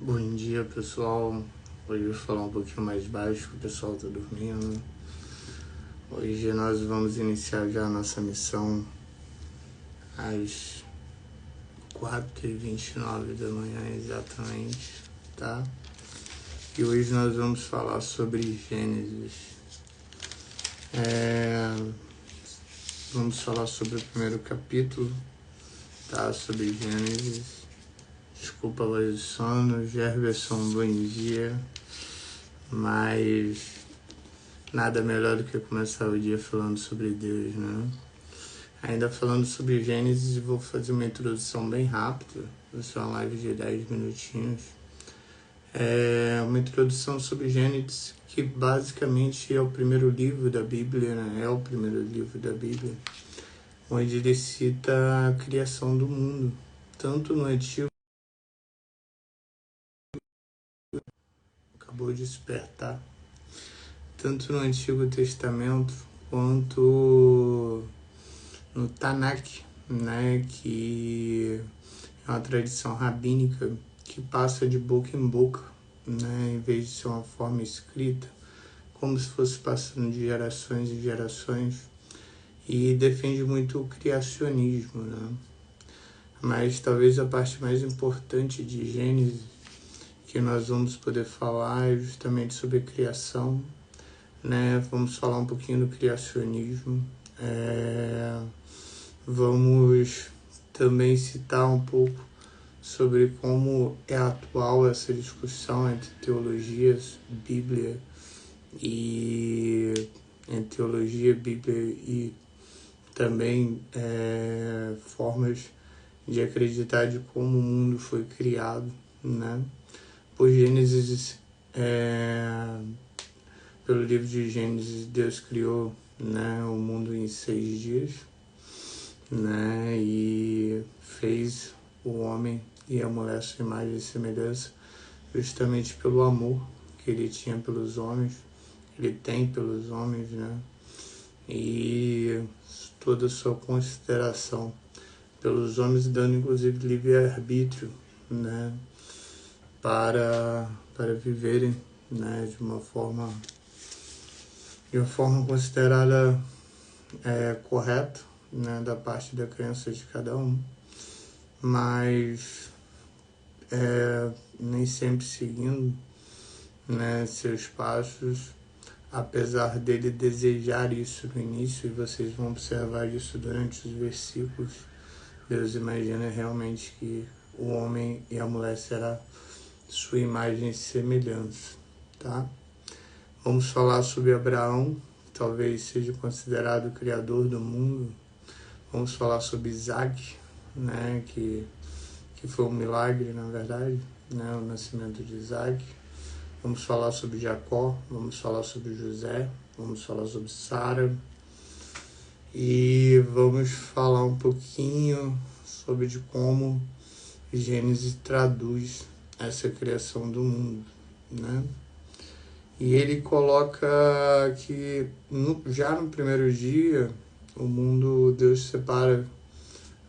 Bom dia, pessoal. Hoje eu vou falar um pouquinho mais baixo, que o pessoal tá dormindo. Hoje nós vamos iniciar já a nossa missão às 4h29 da manhã, exatamente, tá? E hoje nós vamos falar sobre Gênesis. Vamos falar sobre o primeiro capítulo, tá? Sobre Gênesis. Desculpa a voz de sono, Gerberson, bom dia. Mas nada melhor do que começar o dia falando sobre Deus, né? Ainda falando sobre Gênesis, vou fazer uma introdução bem rápida. Vai ser uma live de 10 minutinhos. Uma introdução sobre Gênesis, que basicamente é o primeiro livro da Bíblia, né? É o primeiro livro da Bíblia, onde ele cita a criação do mundo, tanto no Antigo... Acabou de despertar. Tanto no Antigo Testamento quanto no Tanakh, né, que é uma tradição rabínica que passa de boca em boca, né, em vez de ser uma forma escrita, como se fosse passando de gerações em gerações, e defende muito o criacionismo, né? Mas talvez a parte mais importante de Gênesis que nós vamos poder falar é justamente sobre criação, né? Vamos falar um pouquinho do criacionismo, vamos também citar um pouco sobre como é atual essa discussão entre teologias, Bíblia e também formas de acreditar de como o mundo foi criado, né? Por Gênesis, pelo livro de Gênesis, Deus criou, né, o mundo em 6 dias, né, e fez o homem e a mulher à sua imagem e semelhança, justamente pelo amor que ele tinha pelos homens, ele tem pelos homens, né, e toda a sua consideração pelos homens, dando inclusive livre-arbítrio, né, para viverem, né, de uma forma considerada correta, né, da parte da crença de cada um, mas nem sempre seguindo, né, seus passos, apesar dele desejar isso no início, e vocês vão observar isso durante os versículos. Deus imagina realmente que o homem e a mulher será sua imagem e semelhança, tá? Vamos falar sobre Abraão, talvez seja considerado o criador do mundo. Vamos falar sobre Isaac, né, que foi um milagre, na verdade, né, o nascimento de Isaac. Vamos falar sobre Jacó, vamos falar sobre José, vamos falar sobre Sara. E vamos falar um pouquinho sobre de como Gênesis traduz essa criação do mundo, né? E ele coloca que já no primeiro dia, o mundo, Deus separa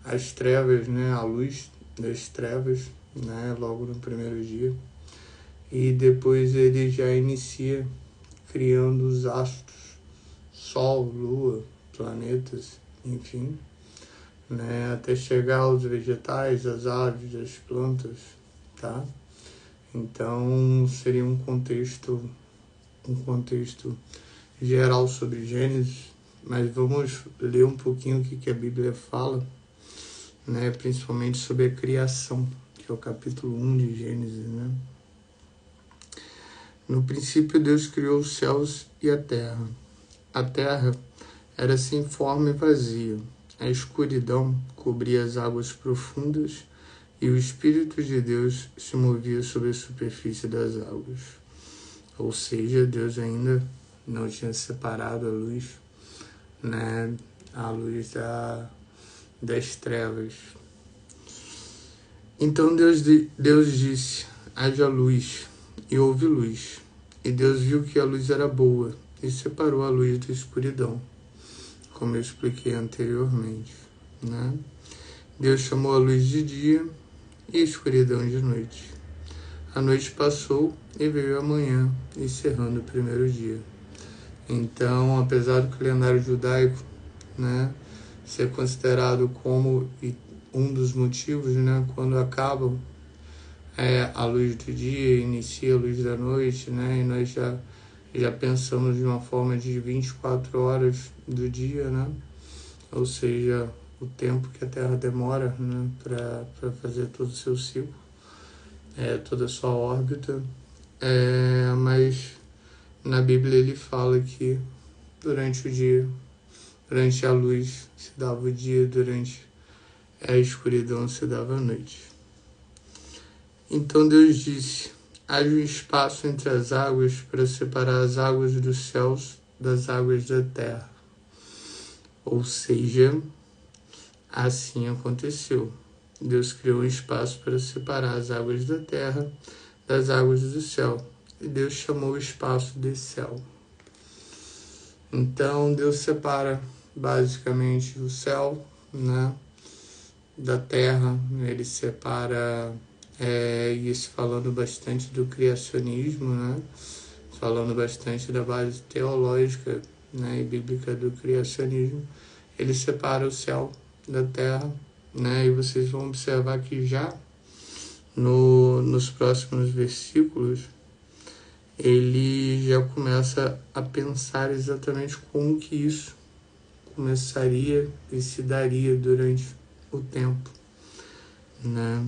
as trevas, né, a luz das trevas, né, logo no primeiro dia. E depois ele já inicia criando os astros, Sol, Lua, planetas, enfim, né, até chegar aos vegetais, as aves, as plantas, tá? Então seria um contexto geral sobre Gênesis, mas vamos ler um pouquinho o que a Bíblia fala, né, principalmente sobre a criação, que é o capítulo 1 de Gênesis, né? No princípio Deus criou os céus e a terra. A terra era sem forma e vazia. A escuridão cobria as águas profundas e o Espírito de Deus se movia sobre a superfície das águas. Ou seja, Deus ainda não tinha separado a luz, né, a luz das trevas. Então Deus disse: haja luz, e houve luz. E Deus viu que a luz era boa, e separou a luz da escuridão, como eu expliquei anteriormente, né? Deus chamou a luz de dia e a escuridão de noite. A noite passou e veio a manhã, encerrando o primeiro dia. Então, apesar do calendário judaico, né, ser considerado como um dos motivos, né, quando acaba a luz do dia, inicia a luz da noite, né, e nós já pensamos de uma forma de 24 horas do dia, né, ou seja, o tempo que a Terra demora, né, para fazer todo o seu ciclo, toda a sua órbita, mas na Bíblia ele fala que durante o dia, durante a luz se dava o dia, durante a escuridão se dava a noite. Então Deus disse: haja um espaço entre as águas para separar as águas dos céus das águas da terra. Ou seja, assim aconteceu. Deus criou um espaço para separar as águas da terra das águas do céu. E Deus chamou o espaço de céu. Então Deus separa basicamente o céu, né, da terra. Ele separa, isso falando bastante do criacionismo, né, falando bastante da base teológica, né, e bíblica do criacionismo. Ele separa o céu da terra, né, e vocês vão observar que já nos próximos versículos ele já começa a pensar exatamente como que isso começaria e se daria durante o tempo, né?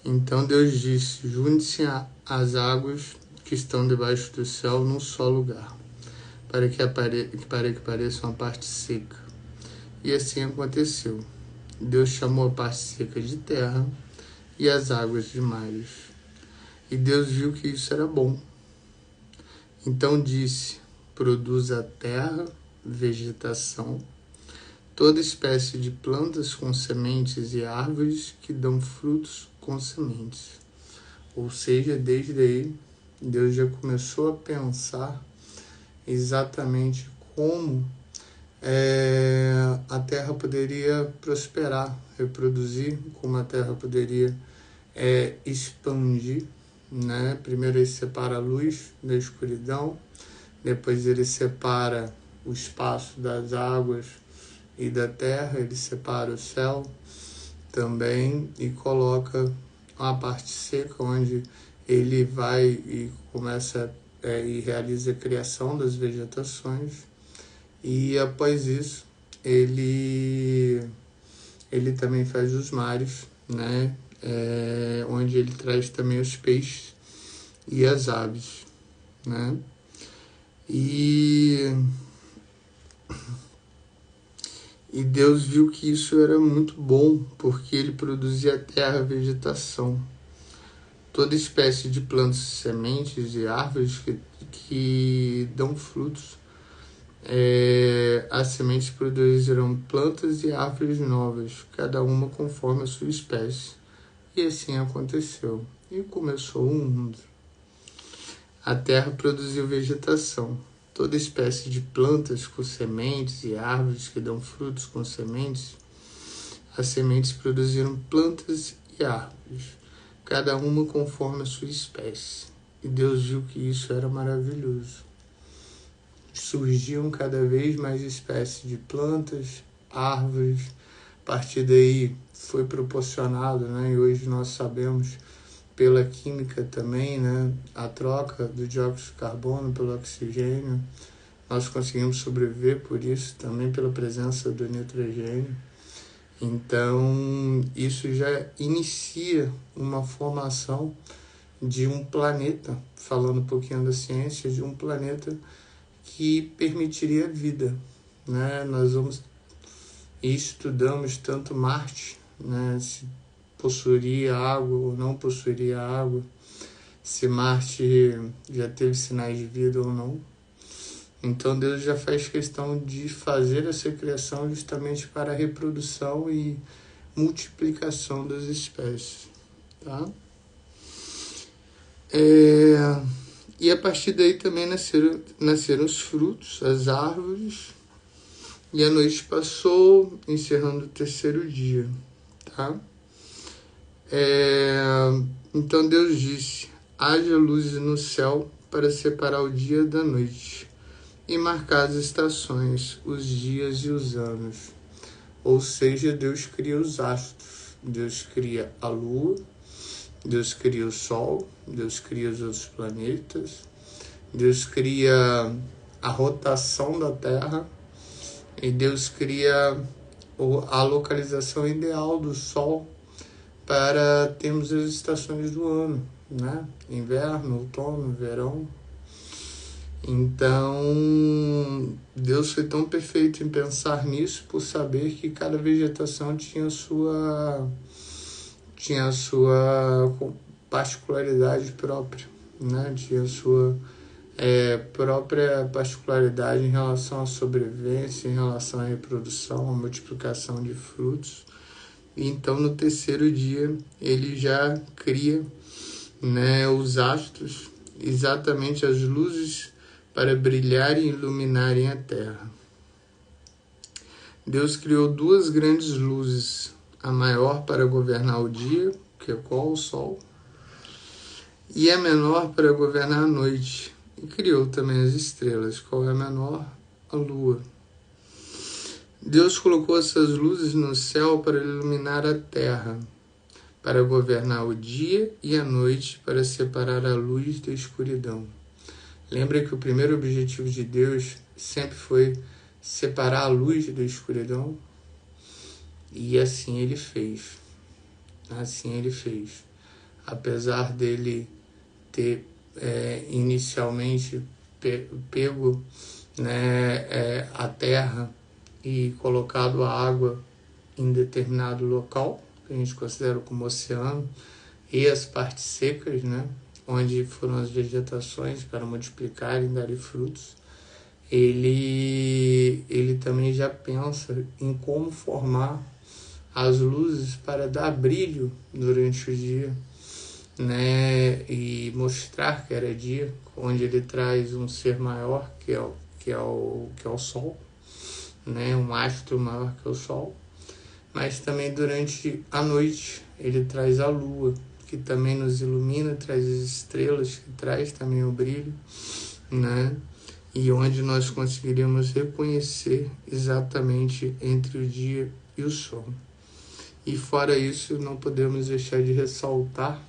Então Deus disse: junte-se as águas que estão debaixo do céu num só lugar, para que pareça uma parte seca. E assim aconteceu. Deus chamou a parte seca de terra e as águas de mares. E Deus viu que isso era bom. Então disse: produz a terra vegetação, toda espécie de plantas com sementes e árvores que dão frutos com sementes. Ou seja, desde aí, Deus já começou a pensar exatamente como a terra poderia prosperar, reproduzir, como a terra poderia expandir, né? Primeiro ele separa a luz da escuridão, depois ele separa o espaço das águas e da terra, ele separa o céu também e coloca uma parte seca onde ele vai e começa e realiza a criação das vegetações, e após isso ele também faz os mares, né? Onde ele traz também os peixes e as aves, né? E Deus viu que isso era muito bom, porque ele produzia a terra, a vegetação, toda espécie de plantas, sementes e árvores que dão frutos. As sementes produzirão plantas e árvores novas, cada uma conforme a sua espécie. E assim aconteceu. E começou o mundo. A terra produziu vegetação, toda espécie de plantas com sementes e árvores que dão frutos com sementes. As sementes produziram plantas e árvores, cada uma conforme a sua espécie. E Deus viu que isso era maravilhoso. Surgiam cada vez mais espécies de plantas, árvores. A partir daí foi proporcionado, né? E hoje nós sabemos pela química também, né, a troca do dióxido de carbono pelo oxigênio. Nós conseguimos sobreviver por isso, também pela presença do nitrogênio. Então, isso já inicia uma formação de um planeta, falando um pouquinho da ciência, de um planeta que permitiria vida, né? Nós vamos e estudamos tanto Marte, né, se possuiria água ou não possuiria água, se Marte já teve sinais de vida ou não. Então Deus já faz questão de fazer essa criação justamente para a reprodução e multiplicação das espécies, tá? E a partir daí também nasceram os frutos, as árvores, e a noite passou, encerrando o terceiro dia, tá? Então Deus disse: haja luzes no céu para separar o dia da noite e marcar as estações, os dias e os anos. Ou seja, Deus cria os astros, Deus cria a lua, Deus cria o sol, Deus cria os outros planetas, Deus cria a rotação da Terra e Deus cria a localização ideal do Sol para termos as estações do ano, né? Inverno, outono, verão. Então, Deus foi tão perfeito em pensar nisso por saber que cada vegetação tinha a sua particularidade própria, né? Tinha a sua própria particularidade em relação à sobrevivência, em relação à reprodução, à multiplicação de frutos. Então, no terceiro dia, ele já cria, né, os astros, exatamente as luzes para brilharem e iluminarem a terra. Deus criou duas grandes luzes, a maior para governar o dia, que é qual? O sol, e a menor para governar a noite. E criou também as estrelas, qual é a menor? A lua. Deus colocou essas luzes no céu para iluminar a terra, para governar o dia e a noite, para separar a luz da escuridão. Lembra que o primeiro objetivo de Deus sempre foi separar a luz da escuridão? E assim ele fez. Assim ele fez. Apesar dele ter inicialmente pego, né, a terra e colocado a água em determinado local, que a gente considera como oceano, e as partes secas, né, onde foram as vegetações para multiplicarem e darem frutos, ele também já pensa em como formar as luzes para dar brilho durante o dia, né, e mostrar que era dia, onde ele traz um ser maior, que é o Sol, né, um astro maior que o Sol, mas também durante a noite ele traz a lua, que também nos ilumina, traz as estrelas, que traz também o brilho, né, e onde nós conseguiríamos reconhecer exatamente entre o dia e o sol. E fora isso, não podemos deixar de ressaltar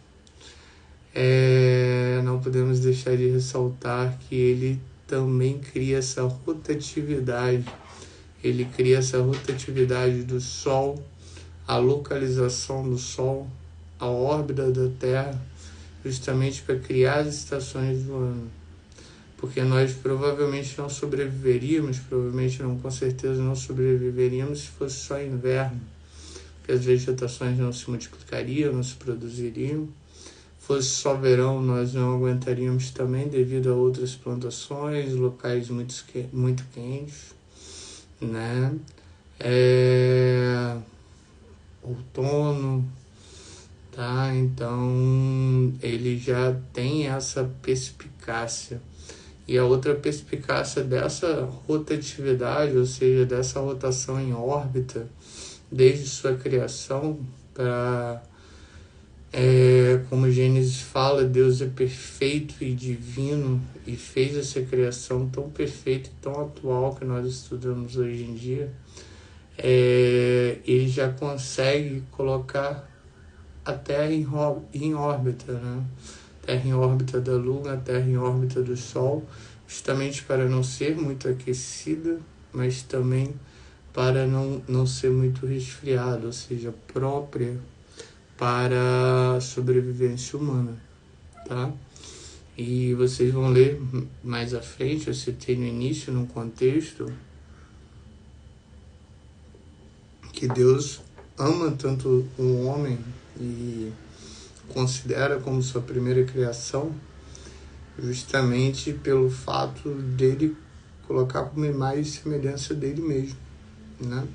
que ele também cria essa rotatividade. Ele cria essa rotatividade do Sol, a localização do Sol, a órbita da Terra, justamente para criar as estações do ano. Porque nós provavelmente não sobreviveríamos, com certeza não sobreviveríamos se fosse só inverno. Porque as vegetações não se multiplicariam, não se produziriam. Fosse só verão, nós não aguentaríamos também devido a outras plantações, locais muito quentes, né? Outono, tá? Então ele já tem essa perspicácia. E a outra perspicácia dessa rotatividade, ou seja, dessa rotação em órbita, desde sua criação, como Gênesis fala, Deus é perfeito e divino e fez essa criação tão perfeita e tão atual que nós estudamos hoje em dia. Ele já consegue colocar a Terra em órbita, né? Terra em órbita da Lua, Terra em órbita do Sol, justamente para não ser muito aquecida, mas também para não ser muito resfriada, ou seja, própria para a sobrevivência humana, tá? E vocês vão ler mais à frente, eu citei no início, num contexto, que Deus ama tanto o homem e considera como sua primeira criação, justamente pelo fato dele colocar como imagem e semelhança dele mesmo, né?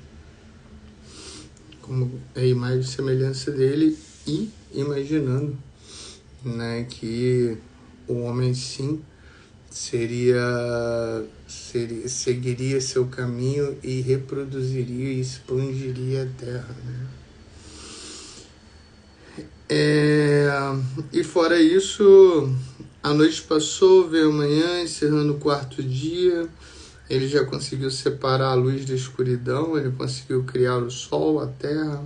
Como a imagem e semelhança dele, e imaginando, né, que o homem sim seguiria seu caminho e reproduziria e expandiria a Terra, né? E fora isso, a noite passou, veio amanhã, encerrando o quarto dia. Ele já conseguiu separar a luz da escuridão, ele conseguiu criar o Sol, a Terra,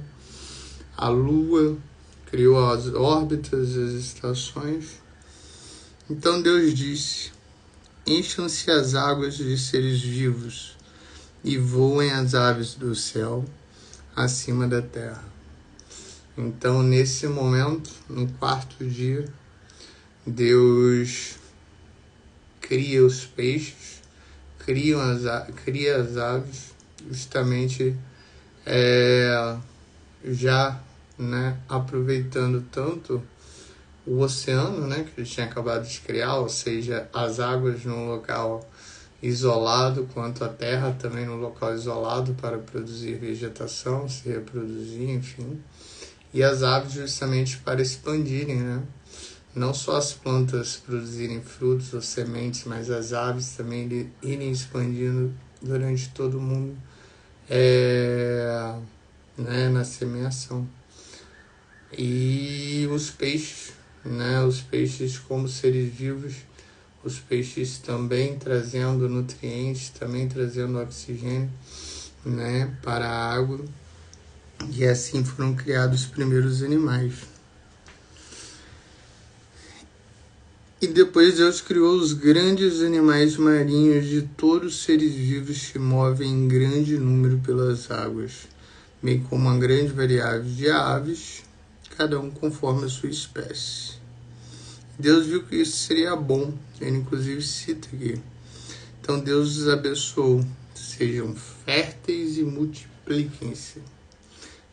a Lua, criou as órbitas, as estações. Então Deus disse: encham-se as águas de seres vivos e voem as aves do céu acima da terra. Então, nesse momento, no quarto dia, Deus cria os peixes, cria as aves, justamente já, aproveitando tanto o oceano, que ele tinha acabado de criar, ou seja, as águas num local isolado, quanto a terra também num local isolado para produzir vegetação, se reproduzir, enfim. E as aves justamente para expandirem, não só as plantas produzirem frutos ou sementes, mas as aves também irem expandindo durante todo o mundo na semeação. E os peixes, os peixes como seres vivos, os peixes também trazendo nutrientes, também trazendo oxigênio para a água. E assim foram criados os primeiros animais. E depois Deus criou os grandes animais marinhos de todos os seres vivos que movem em grande número pelas águas, bem como uma grande variedade de aves, cada um conforme a sua espécie. Deus viu que isso seria bom, ele inclusive cita aqui. Então Deus os abençoou: sejam férteis e multipliquem-se.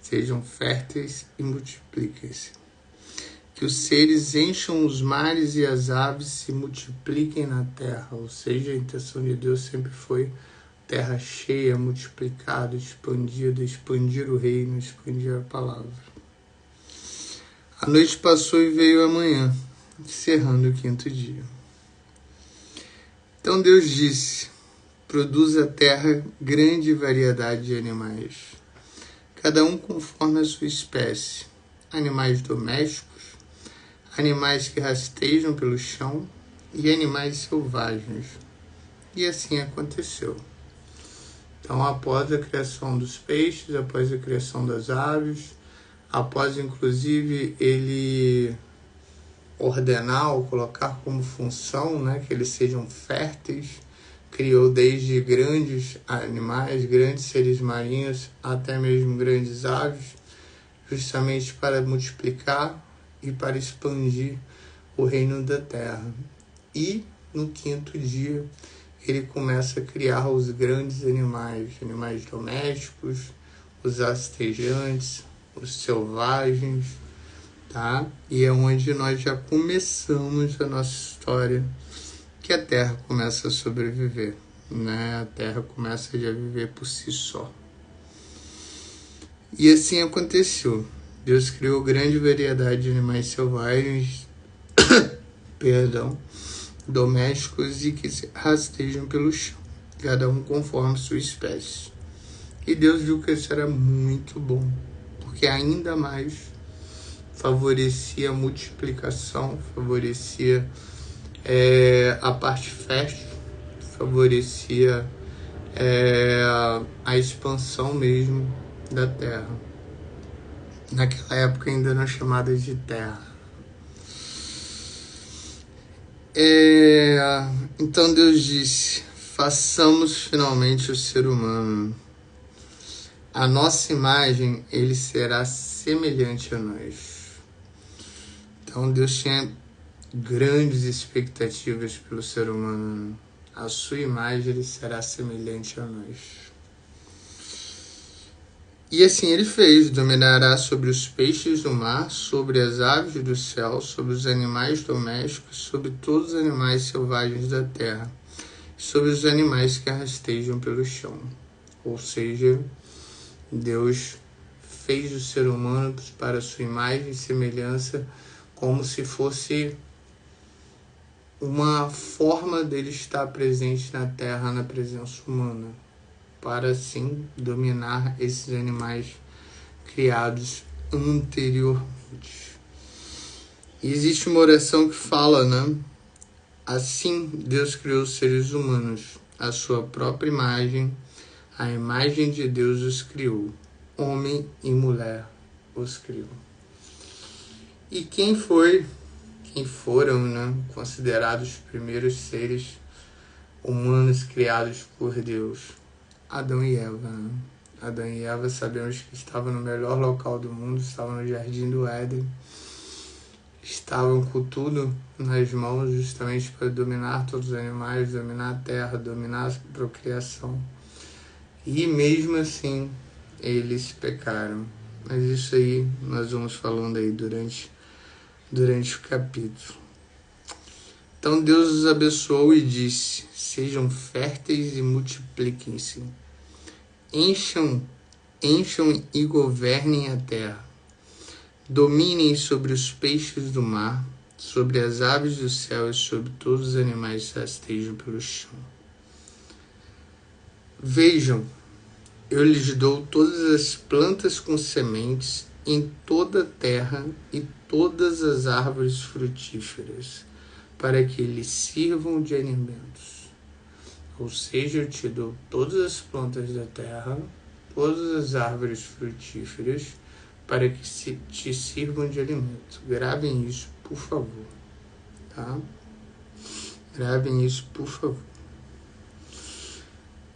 Sejam férteis e multipliquem-se. Que os seres encham os mares e as aves se multipliquem na terra. Ou seja, a intenção de Deus sempre foi terra cheia, multiplicada, expandida, expandir o reino, expandir a palavra. A noite passou e veio a manhã, encerrando o quinto dia. Então Deus disse: produz a terra grande variedade de animais, cada um conforme a sua espécie, animais domésticos, animais que rastejam pelo chão e animais selvagens. E assim aconteceu. Então, após a criação dos peixes, após a criação das aves, após inclusive ele ordenar ou colocar como função que eles sejam férteis, criou desde grandes animais, grandes seres marinhos, até mesmo grandes aves, justamente para multiplicar e para expandir o reino da terra. E no quinto dia, ele começa a criar os grandes animais, animais domésticos, os rastejantes, os selvagens, tá? E é onde nós já começamos a nossa história, que a terra começa a sobreviver, A terra começa já a viver por si só. E assim aconteceu. Deus criou grande variedade de animais selvagens, domésticos e que rastejam pelo chão, cada um conforme sua espécie. E Deus viu que isso era muito bom, porque ainda mais favorecia a multiplicação, favorecia a parte fértil, favorecia a expansão mesmo da terra. Naquela época ainda não chamada de terra. Então Deus disse: façamos finalmente o ser humano. A nossa imagem, ele será semelhante a nós. Então Deus tinha grandes expectativas pelo ser humano. A sua imagem, ele será semelhante a nós. E assim ele fez: dominará sobre os peixes do mar, sobre as aves do céu, sobre os animais domésticos, sobre todos os animais selvagens da terra, sobre os animais que rastejam pelo chão. Ou seja, Deus fez o ser humano para a sua imagem e semelhança, como se fosse uma forma dele estar presente na terra, na presença humana, para assim dominar esses animais criados anteriormente. E existe uma oração que fala, né? Assim Deus criou os seres humanos, a sua própria imagem, a imagem de Deus os criou, homem e mulher os criou. E quem foram, né, considerados os primeiros seres humanos criados por Deus? Adão e Eva, né? Adão e Eva, sabemos que estavam no melhor local do mundo, estavam no Jardim do Éden, estavam com tudo nas mãos justamente para dominar todos os animais, dominar a terra, dominar a procriação. E mesmo assim, eles pecaram. Mas isso aí nós vamos falando aí durante o capítulo. Então Deus os abençoou e disse: sejam férteis e multipliquem-se. Encham e governem a terra. Dominem sobre os peixes do mar, sobre as aves do céu e sobre todos os animais que rastejam pelo chão. Vejam, eu lhes dou todas as plantas com sementes em toda a terra e todas as árvores frutíferas, para que lhes sirvam de alimentos. Ou seja, eu te dou todas as plantas da terra, todas as árvores frutíferas, para que te sirvam de alimento. Gravem isso, por favor. Tá? Gravem isso, por favor.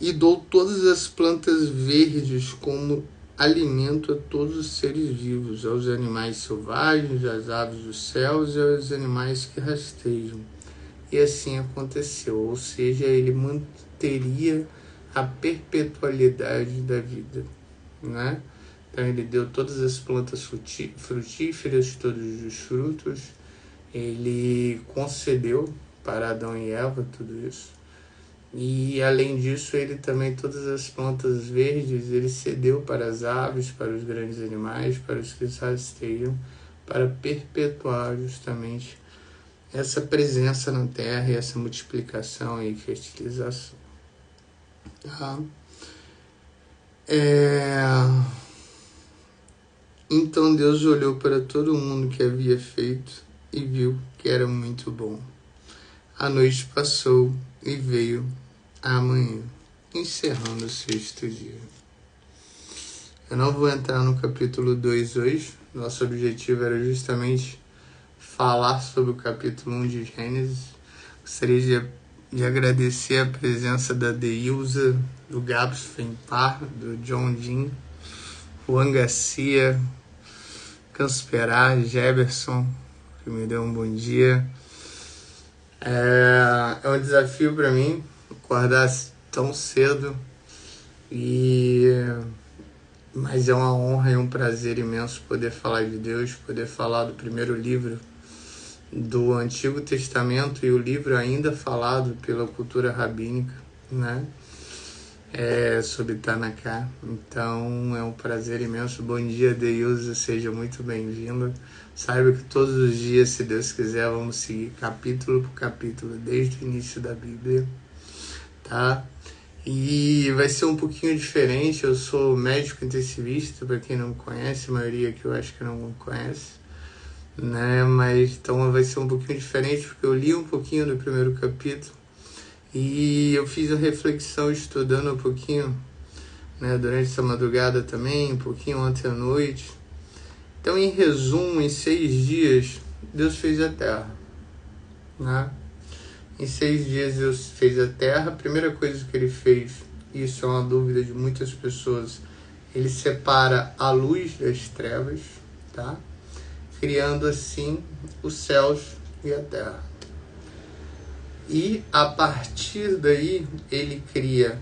E dou todas as plantas verdes como alimento a todos os seres vivos, aos animais selvagens, às aves dos céus e aos animais que rastejam. E assim aconteceu, ou seja, ele manteria a perpetualidade da vida, né? Então ele deu todas as plantas frutíferas, todos os frutos, ele concedeu para Adão e Eva tudo isso. E além disso, ele também, todas as plantas verdes, ele cedeu para as aves, para os grandes animais, para os que rastejam, para perpetuar justamente essa presença na terra e essa multiplicação e fertilização. Tá? Então Deus olhou para todo mundo que havia feito e viu que era muito bom. A noite passou e veio a manhã, encerrando o sexto dia. Eu não vou entrar no capítulo 2 hoje. Nosso objetivo era justamente falar sobre o capítulo 1 de Gênesis. Gostaria de agradecer a presença da Deilza, do Gabs Fempar, do John Jim, Juan Garcia, Cansperar, Jefferson, que me deu um bom dia. É um desafio para mim acordar tão cedo, mas é uma honra e um prazer imenso poder falar de Deus, poder falar do primeiro livro do Antigo Testamento e o livro ainda falado pela cultura rabínica, né? Sobre Tanakh. Então é um prazer imenso. Bom dia, Deilza, seja muito bem-vinda. Saiba que todos os dias, se Deus quiser, vamos seguir capítulo por capítulo, desde o início da Bíblia, tá? E vai ser um pouquinho diferente. Eu sou médico intensivista, para quem não me conhece, a maioria que eu acho que não me conhece, né? Mas então vai ser um pouquinho diferente, porque eu li um pouquinho do primeiro capítulo e eu fiz a reflexão estudando um pouquinho, né, durante essa madrugada também, um pouquinho ontem à noite. Então, em resumo, em 6 dias, Deus fez a terra, né? Em 6 dias Deus fez a terra. A primeira coisa que ele fez, isso é uma dúvida de muitas pessoas, ele separa a luz das trevas, tá? Criando assim os céus e a terra. E a partir daí ele cria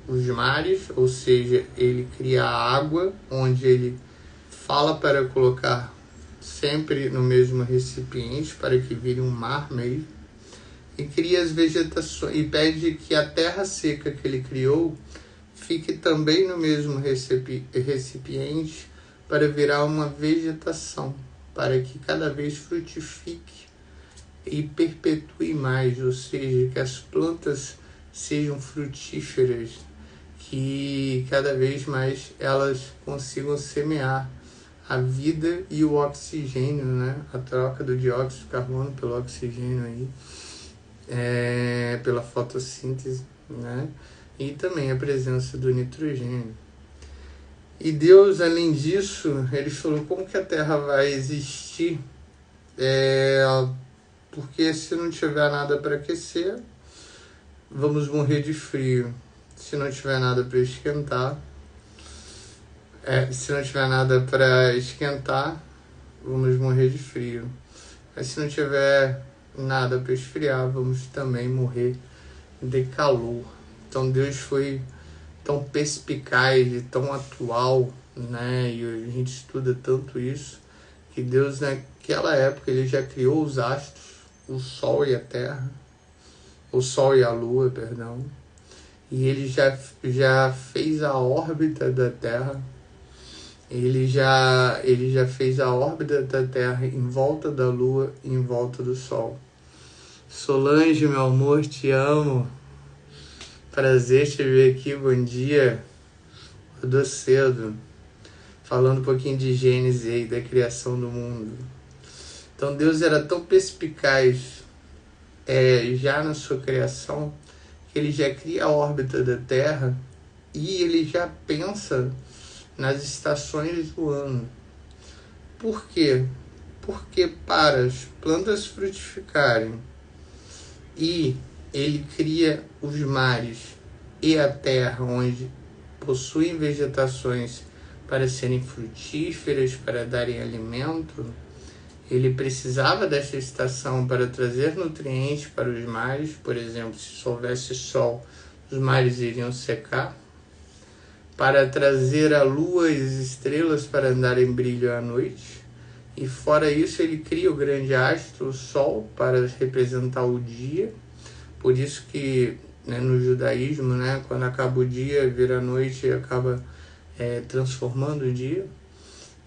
os mares, ou seja, ele cria a água, onde ele fala para colocar sempre no mesmo recipiente, para que vire um mar mesmo, e cria as vegetações, e pede que a terra seca que ele criou fique também no mesmo recipiente, para virar uma vegetação, para que cada vez frutifique e perpetue mais, ou seja, que as plantas sejam frutíferas, que cada vez mais elas consigam semear a vida e o oxigênio, né? A troca do dióxido de carbono pelo oxigênio aí, pela fotossíntese, né? E também a presença do nitrogênio. E Deus, além disso, ele falou como que a Terra vai existir, porque se não tiver nada para aquecer, vamos morrer de frio. Se não tiver nada para esquentar, vamos morrer de frio. Mas se não tiver nada para esfriar, vamos também morrer de calor. Então Deus foi tão perspicaz e tão atual, né? E a gente estuda tanto isso, que Deus naquela época ele já criou os astros, o Sol e a Terra, o Sol e a Lua, perdão, e ele já fez a órbita da Terra. Ele já fez a órbita da Terra em volta da Lua e em volta do Sol. Solange, meu amor, te amo. Prazer te ver aqui, bom dia. Acordou cedo. Falando um pouquinho de Gênesis aí, da criação do mundo. Então Deus era tão perspicaz já na sua criação, que ele já cria a órbita da Terra e ele já pensa nas estações do ano. Por quê? Porque para as plantas frutificarem e ele cria os mares e a terra onde possuem vegetações para serem frutíferas, para darem alimento, ele precisava dessa estação para trazer nutrientes para os mares. Por exemplo, se houvesse sol, os mares iriam secar. Para trazer a lua e as estrelas para andar em brilho à noite. E fora isso, ele cria o grande astro, o sol, para representar o dia. Por isso que no judaísmo, quando acaba o dia, vira a noite e acaba transformando o dia.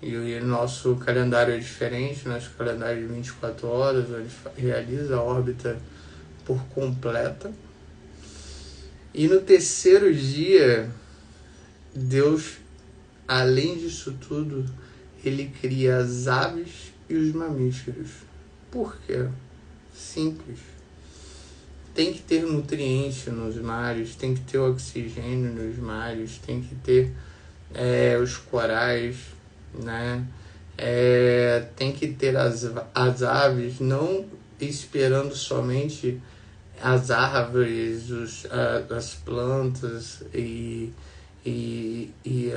E o nosso calendário é diferente, nosso calendário de 24 horas, onde realiza a órbita por completa. E no terceiro dia, Deus, além disso tudo, ele cria as aves e os mamíferos. Por quê? Simples. Tem que ter nutrientes nos mares, tem que ter oxigênio nos mares, tem que ter os corais, tem que ter as aves, não esperando somente as árvores, as plantas e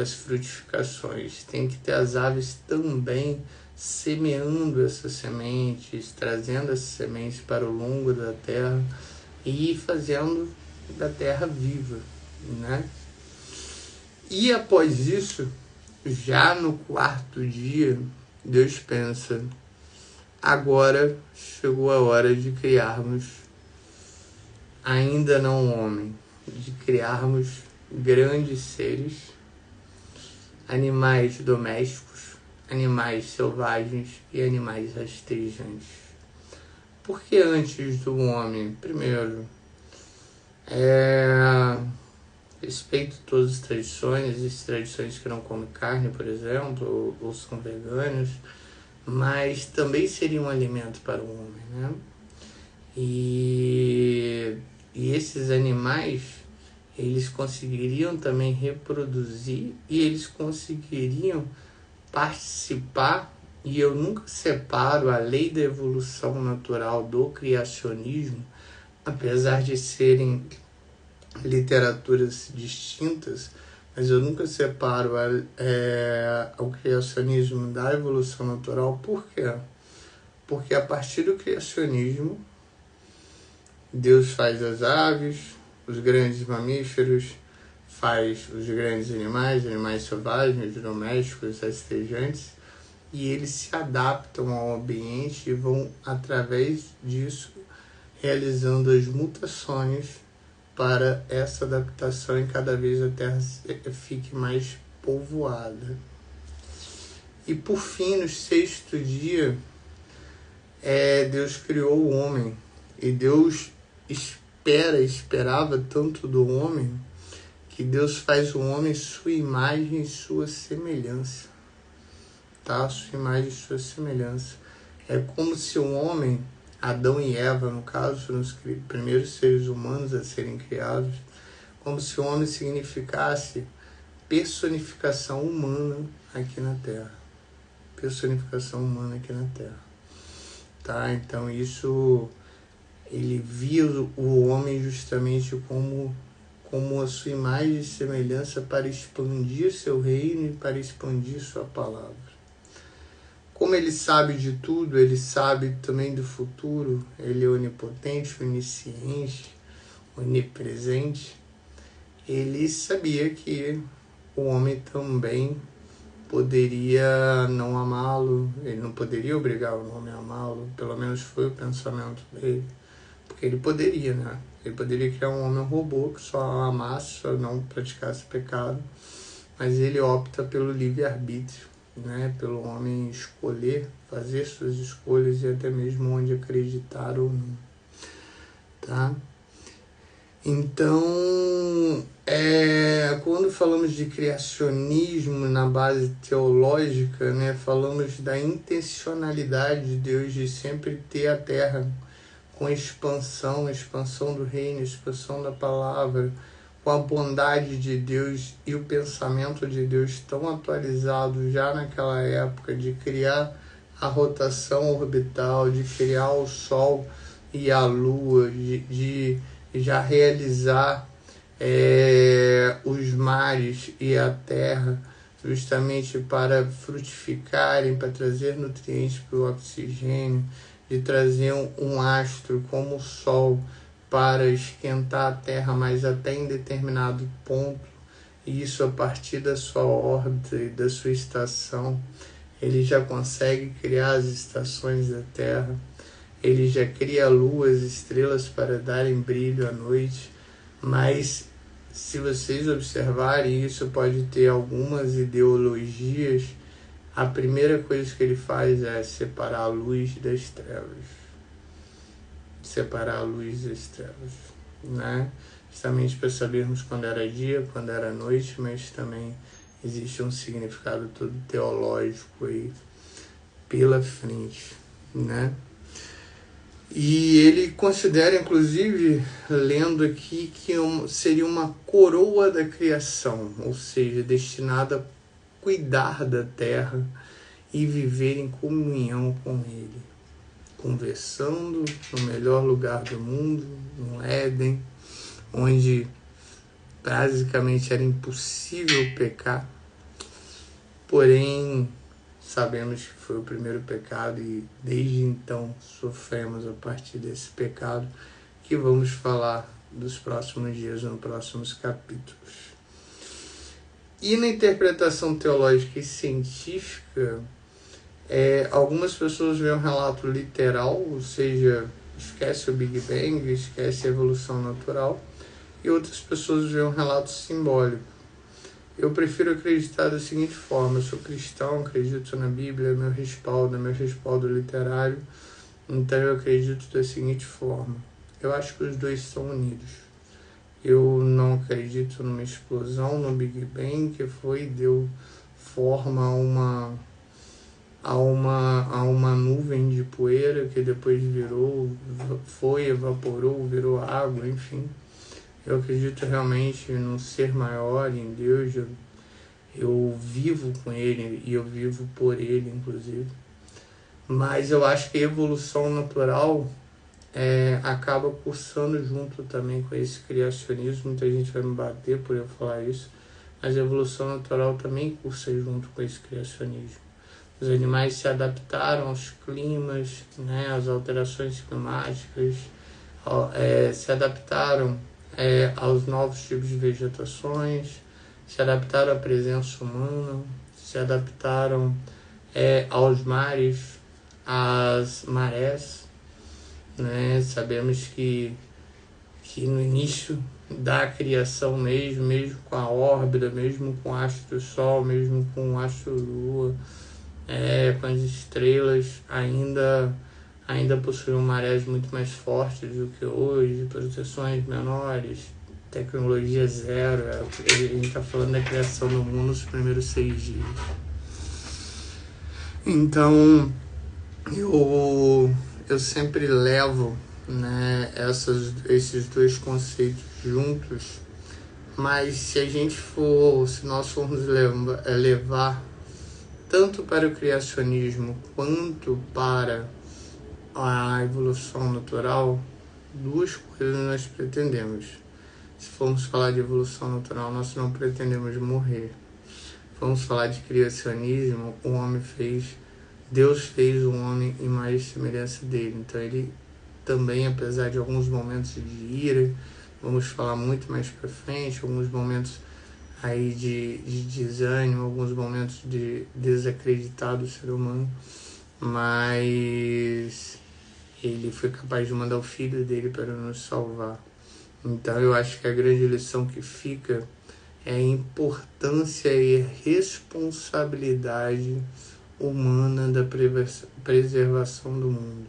as frutificações. Tem que ter as aves também semeando essas sementes, trazendo essas sementes para o longo da terra e fazendo da terra viva, E após isso, já no quarto dia, Deus pensa, agora chegou a hora de criarmos, ainda não homem, de criarmos grandes seres, animais domésticos, animais selvagens e animais rastejantes. Porque antes do homem, primeiro, respeito todas as tradições, existem tradições que não comem carne, por exemplo, ou são veganos, mas também seria um alimento para o homem, E esses animais, eles conseguiriam também reproduzir e eles conseguiriam participar, e eu nunca separo a lei da evolução natural do criacionismo, apesar de serem literaturas distintas, mas eu nunca separo o criacionismo da evolução natural. Por quê? Porque a partir do criacionismo, Deus faz as aves, os grandes mamíferos, faz os grandes animais selvagens, domésticos, rastejantes, e eles se adaptam ao ambiente e vão, através disso, realizando as mutações para essa adaptação e cada vez a Terra fique mais povoada. E por fim, no sexto dia, Deus criou o homem, e Deus esperava tanto do homem, que Deus faz o homem sua imagem e sua semelhança. adaptar a sua imagem e sua semelhança. É como se o homem, Adão e Eva, no caso, os primeiros seres humanos a serem criados, como se o homem significasse personificação humana aqui na Terra. Personificação humana aqui na Terra. Tá? Então isso, ele via o homem justamente como a sua imagem e semelhança para expandir seu reino e para expandir sua palavra. Como ele sabe de tudo, ele sabe também do futuro, ele é onipotente, onisciente, onipresente. Ele sabia que o homem também poderia não amá-lo, ele não poderia obrigar o homem a amá-lo, pelo menos foi o pensamento dele, porque ele poderia, né? Ele poderia criar um homem robô que só amasse, só não praticasse pecado, mas ele opta pelo livre-arbítrio, né? Pelo homem escolher, fazer suas escolhas e até mesmo onde acreditar ou não, tá? Então, quando falamos de criacionismo na base teológica, né, falamos da intencionalidade de Deus de sempre ter a Terra com expansão do reino, expansão da palavra, com a bondade de Deus e o pensamento de Deus tão atualizado já naquela época de criar a rotação orbital, de criar o Sol e a Lua, de já realizar os mares e a terra justamente para frutificarem, para trazer nutrientes para o oxigênio, de trazer um astro como o Sol para esquentar a terra, mas até em determinado ponto, e isso a partir da sua órbita e da sua estação, ele já consegue criar as estações da terra. Ele já cria luas, estrelas para darem brilho à noite, mas se vocês observarem, isso pode ter algumas ideologias. A primeira coisa que ele faz é separar a luz das trevas. Separar a luz das trevas, né? Justamente para sabermos quando era dia, quando era noite, mas também existe um significado todo teológico aí pela frente, né? E ele considera, inclusive, lendo aqui, que seria uma coroa da criação, ou seja, destinada a cuidar da terra e viver em comunhão com ele, conversando no melhor lugar do mundo, no Éden, onde basicamente era impossível pecar, porém sabemos que foi o primeiro pecado e desde então sofremos a partir desse pecado, que vamos falar dos próximos dias, nos próximos capítulos. E na interpretação teológica e científica, algumas pessoas veem um relato literal, ou seja, esquece o Big Bang, esquece a evolução natural, e outras pessoas veem um relato simbólico. Eu prefiro acreditar da seguinte forma: eu sou cristão, acredito na Bíblia, meu respaldo literário, então eu acredito da seguinte forma: eu acho que os dois estão unidos. Eu não acredito numa explosão, no Big Bang, que deu forma a uma nuvem de poeira que depois evaporou, virou água, enfim. Eu acredito realmente num ser maior, em Deus. Eu vivo com Ele e eu vivo por Ele, inclusive. Mas eu acho que a evolução natural acaba cursando junto também com esse criacionismo. Muita gente vai me bater por eu falar isso, mas a evolução natural também cursa junto com esse criacionismo. Os animais se adaptaram aos climas, né, às alterações climáticas, se adaptaram aos novos tipos de vegetações, se adaptaram à presença humana, se adaptaram aos mares, às marés, né? Sabemos que no início da criação mesmo com a órbita, mesmo com o astro Sol, mesmo com o astro Lua, com as estrelas, ainda possuíam marés muito mais fortes do que hoje, proteções menores, tecnologia zero. A gente está falando da criação do mundo nos primeiros 6 dias. Então, eu sempre levo, né, esses dois conceitos juntos, mas se nós formos levar tanto para o criacionismo quanto para a evolução natural, duas coisas nós pretendemos. Se formos falar de evolução natural, nós não pretendemos morrer. Vamos falar de criacionismo, Deus fez o homem em imagem e semelhança dele. Então ele também, apesar de alguns momentos de ira, vamos falar muito mais para frente, alguns momentos aí de desânimo, alguns momentos de desacreditar do ser humano, mas ele foi capaz de mandar o filho dele para nos salvar. Então eu acho que a grande lição que fica é a importância e responsabilidade humana da preservação do mundo.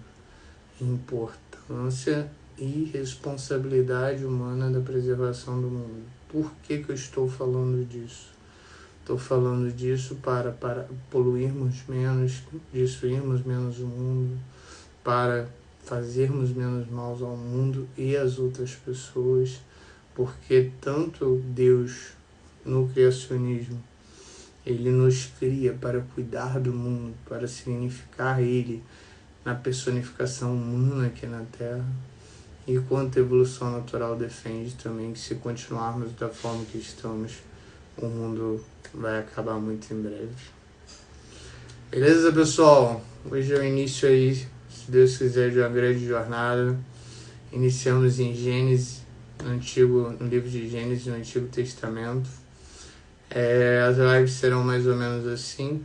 Importância e responsabilidade humana da preservação do mundo. Por que eu estou falando disso? Estou falando disso para poluirmos menos, destruirmos menos o mundo, para fazermos menos mal ao mundo e às outras pessoas, porque tanto Deus no criacionismo, ele nos cria para cuidar do mundo, para significar ele na personificação humana aqui na Terra, e quanto a evolução natural defende também que se continuarmos da forma que estamos, o mundo vai acabar muito em breve. Beleza, pessoal? Hoje é o início aí, se Deus quiser, de uma grande jornada. Iniciamos em Gênesis, no livro de Gênesis, no Antigo Testamento. As lives serão mais ou menos assim.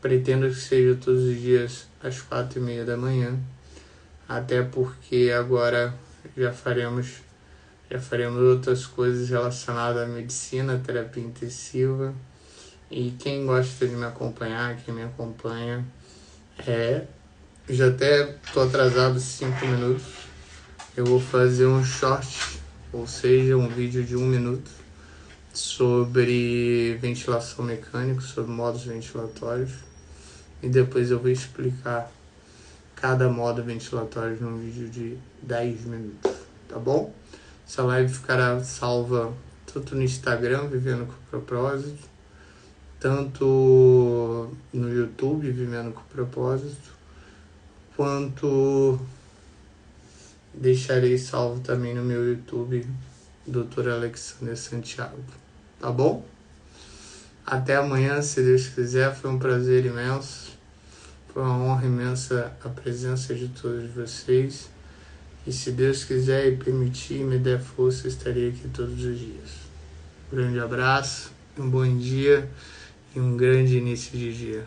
Pretendo que seja todos os dias às 4h30 da manhã. Até porque agora já faremos outras coisas relacionadas à medicina, terapia intensiva. E quem gosta de me acompanhar, quem me acompanha, já até estou atrasado 5 minutos. Eu vou fazer um short, ou seja, um vídeo de 1 minuto sobre ventilação mecânica, sobre modos ventilatórios. E depois eu vou explicar cada modo ventilatório num vídeo de 10 minutos, tá bom? Essa live ficará salva tanto no Instagram, Vivendo com Propósito, tanto no YouTube, Vivendo com Propósito, quanto deixarei salvo também no meu YouTube, Dr. Alexander Santiago, tá bom? Até amanhã, se Deus quiser. Foi um prazer imenso, foi uma honra imensa a presença de todos vocês, e se Deus quiser e permitir, me der força, estarei aqui todos os dias. Um grande abraço, um bom dia e um grande início de dia.